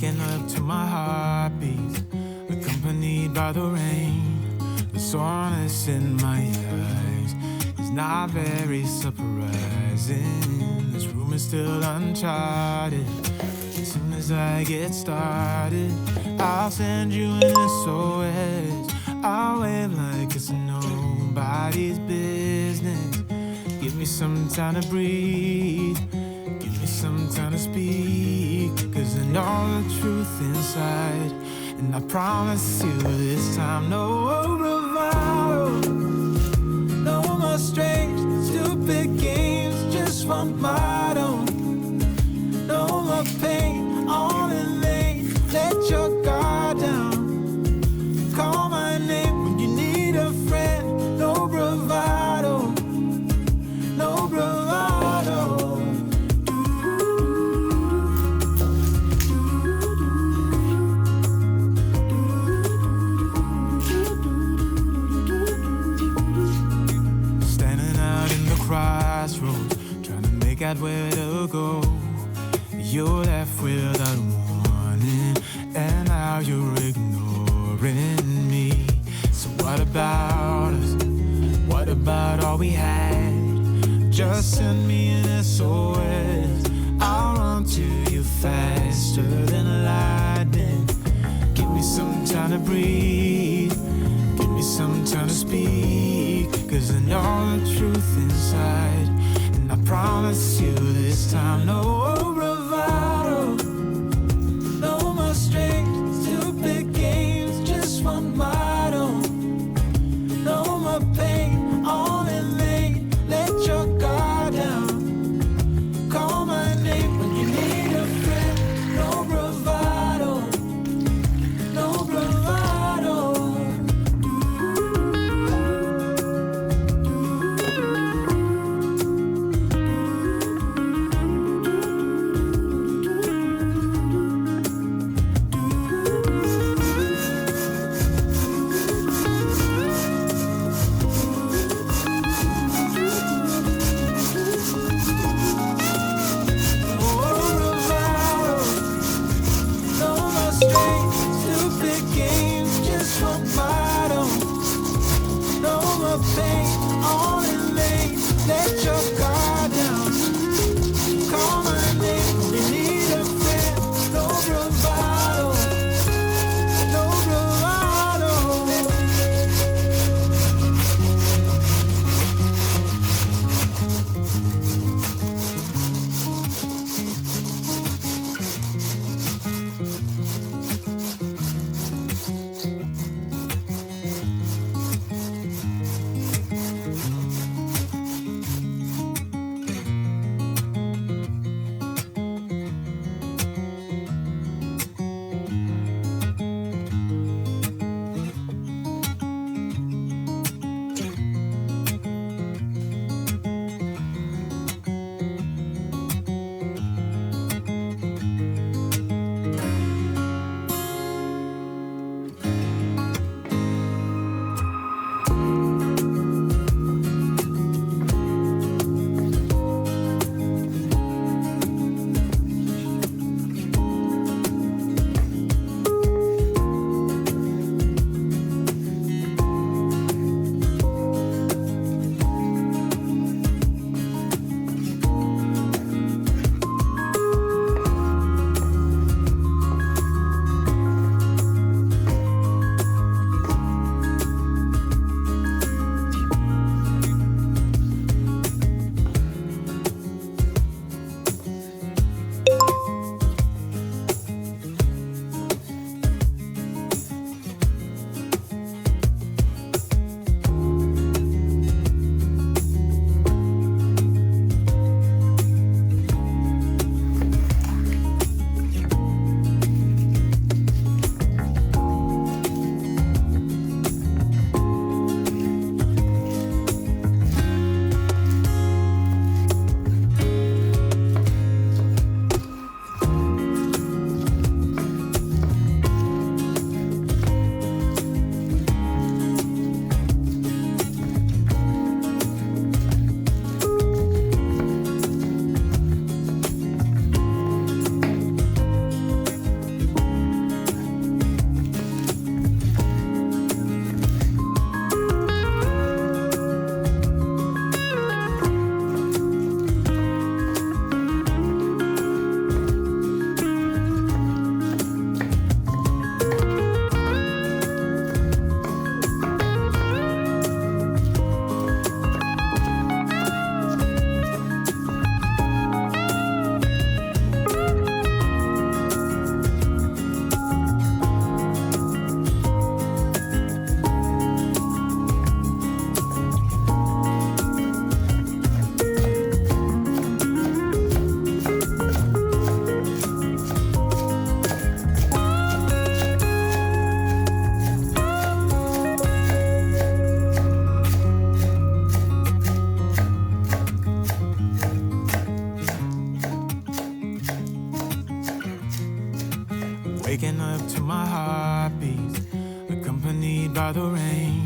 waking up to my heartbeats, accompanied by the rain. The soreness in my eyes is not very surprising. This room is still uncharted. As soon as I get started, I'll send you an SOS. I'll wave like it's nobody's business. Give me some time to breathe. Give me some time to speak. Cause I know the truth inside. And I promise you this time, no bravado, no more strange, stupid games, just one motto. No more pain, on in lane, let your guard down. Call my name when you need a friend. No bravado, no bravado. Standing out in the crossroads, trying to make out where to go. You're left without warning, and now you're ignoring me. So what about us? What about all we had? Just send me an SOS. I'll run to you faster than lightning. Give me some time to breathe. Give me some time to speak. Cause I know the truth inside. And I promise you this time, no bravado, no more strange, stupid games, just one motto. No more pain, all in lane, let your guard down. Call my name when you need a friend. No bravado, no bravado. rain,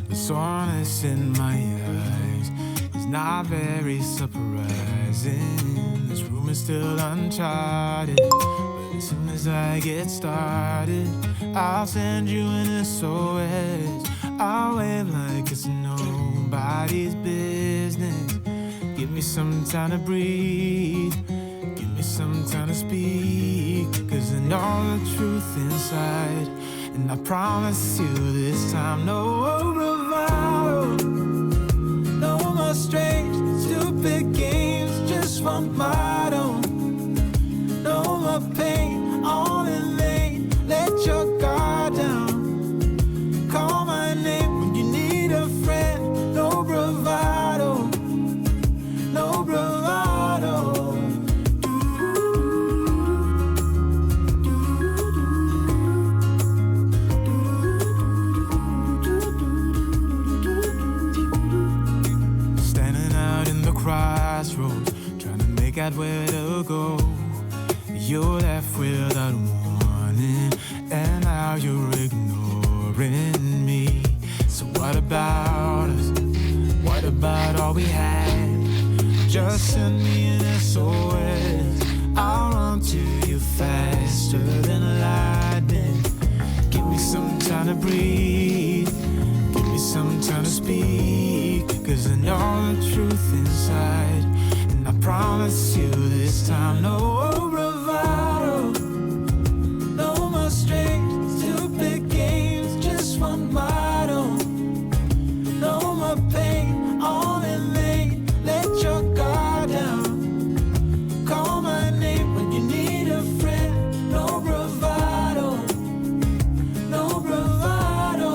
the soreness in my eyes is not very surprising. This room is still uncharted, but as soon as I get started, I'll send you an SOS. I'll wave like it's nobody's business. Give me some time to breathe, give me some time to speak, 'cause I know the truth inside. And I promise you this time, no bravado, no more strange, stupid games, just one motto. No more pain, all in vain, let your guard down. Call my name when you need a friend, no bravado, no bravado. Crossroads, trying to make out where to go. You're left without warning, and now you're ignoring me. So what about us? What about all we had? Just send me an SOS. I'll run to you faster than lightning. Give me some time to breathe, give me some time to speak, 'cause I know the truth inside. And I promise you this time, no bravado, no more strange, stupid games, just one motto. No more pain, all in vain, let your guard down. Call my name when you need a friend, no bravado, no bravado.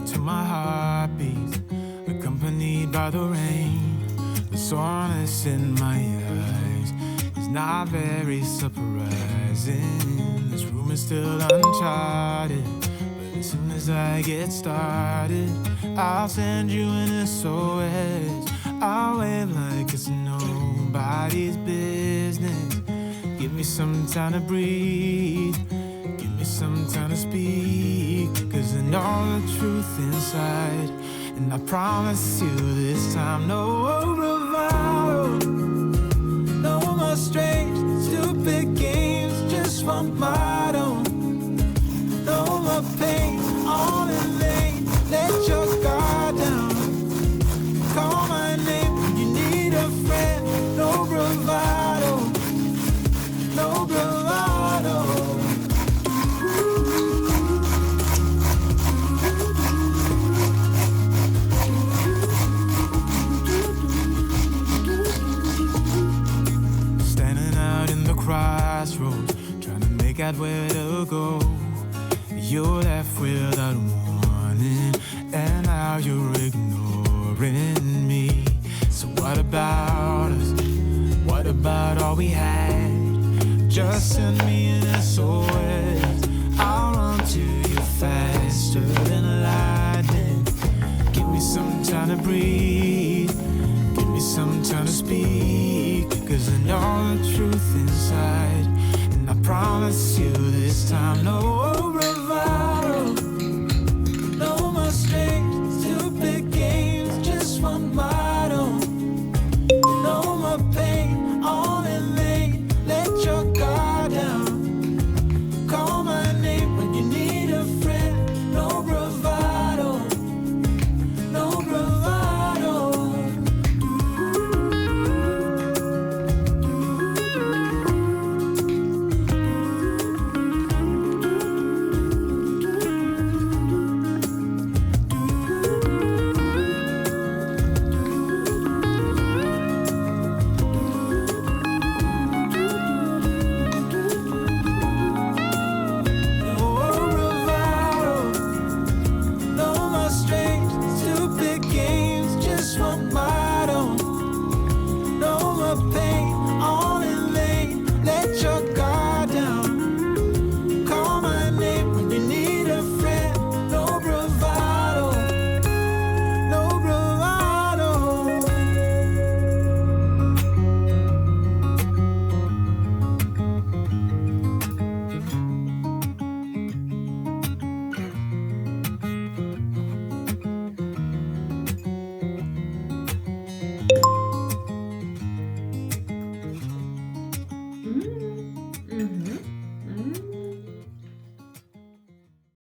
to my heartbeat, accompanied by the rain. The soreness in my eyes is not very surprising. This room is still uncharted, but as soon as I get started, I'll send you an SOS. I'll wave like it's nobody's business. Give me some time to breathe, give me some time to speak, 'cause I know the truth inside. And I promise you this time, no bravado, no more strange, stupid games, just one motto. No more pain, all in vain, let your guard down. Call my name when you need a friend. No bravado, no bravado. Standing out in the crossroads, trying to make out where to go. You're left without warning, and now you're ignoring me. So what about us? What about all we had? Just send me an SOS. I'll run to you faster than lightning. Give me some time to breathe, give me some time to speak, 'cause I know the truth inside. And I promise you this time, no